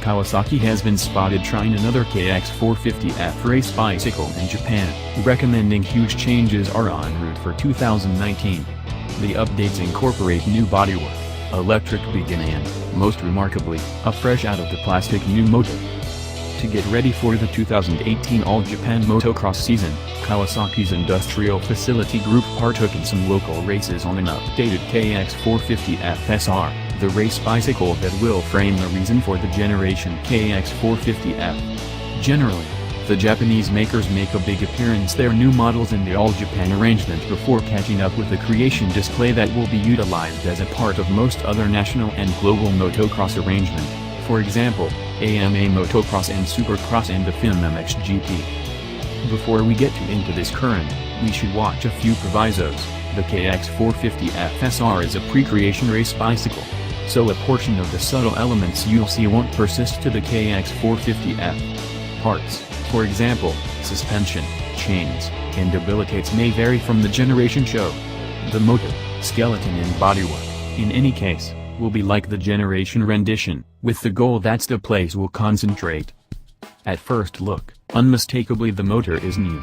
Kawasaki has been spotted trying another KX450F race bicycle in Japan, recommending huge changes are en route for 2019. The updates incorporate new bodywork, electric beacon and, most remarkably, a fresh out-of-the-plastic new motor. To get ready for the 2018 All-Japan Motocross season, Kawasaki's industrial facility group partook in some local races on an updated KX450F SR, the race bicycle that will frame the reason for the generation KX450F. Generally, the Japanese makers make a big appearance their new models in the All-Japan arrangement before catching up with the creation display that will be utilized as a part of most other national and global motocross arrangement, for example, AMA Motocross and Supercross and the FIM MXGP. Before we get into this current, we should watch a few provisos. The KX450F SR is a pre-creation race bicycle, so a portion of the subtle elements you'll see won't persist to the KX450F. Parts, for example, suspension, chains, and habilitates may vary from the generation show. The motor, skeleton and bodywork, in any case, will be like the generation rendition, with the goal that's the place we'll concentrate. At first look, unmistakably the motor is new.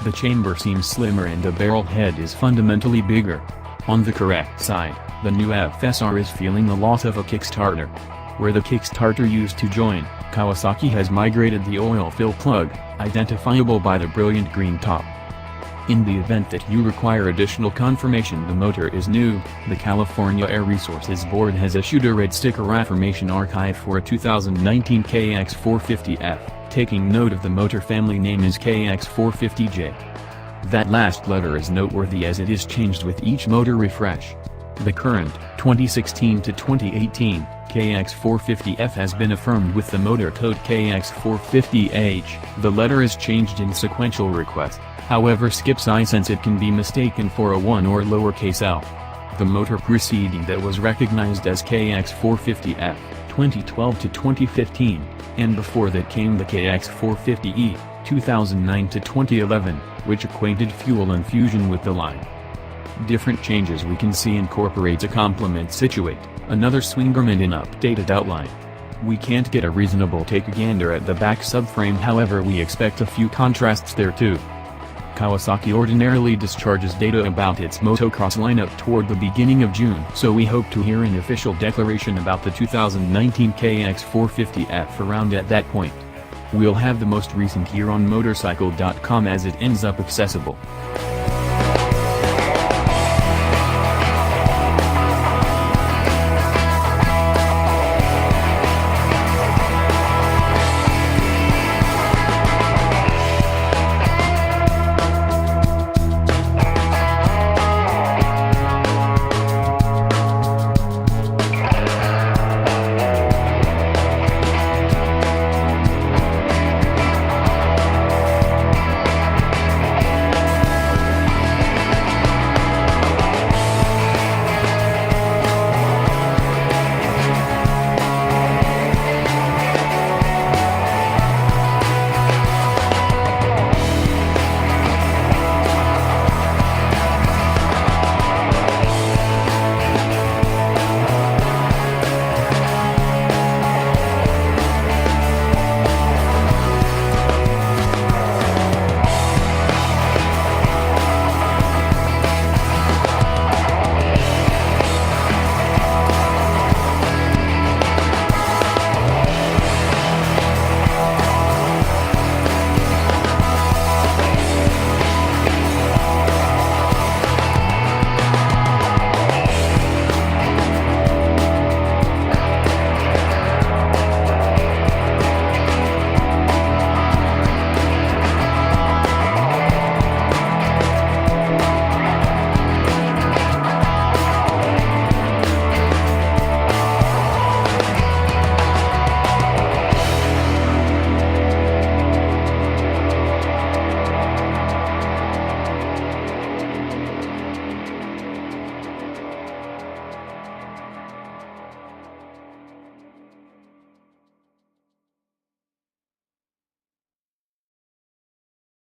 The chamber seems slimmer and the barrel head is fundamentally bigger. On the correct side, the new FSR is feeling the loss of a kickstarter. Where the kickstarter used to join, Kawasaki has migrated the oil fill plug, identifiable by the brilliant green top. In the event that you require additional confirmation the motor is new, the California Air Resources Board has issued a red sticker affirmation archive for a 2019 KX450F, taking note of the motor family name is KX450J. That last letter is noteworthy as it is changed with each motor refresh. The current, 2016 to 2018, KX450F has been affirmed with the motor code KX450H. The letter is changed in sequential request, however skips I since it can be mistaken for a 1 or lowercase l. The motor preceding that was recognized as KX450F, 2012 to 2015, and before that came the KX450E, 2009 to 2011, which equated fuel infusion with the line. Different changes we can see incorporates a complement situate, another swing arm and an updated outline. We can't get a reasonable take a gander at the back subframe, however we expect a few contrasts there too. Kawasaki ordinarily discharges data about its motocross lineup toward the beginning of June, so we hope to hear an official declaration about the 2019 KX450F around at that point. We'll have the most recent year on motorcycle.com as it ends up accessible.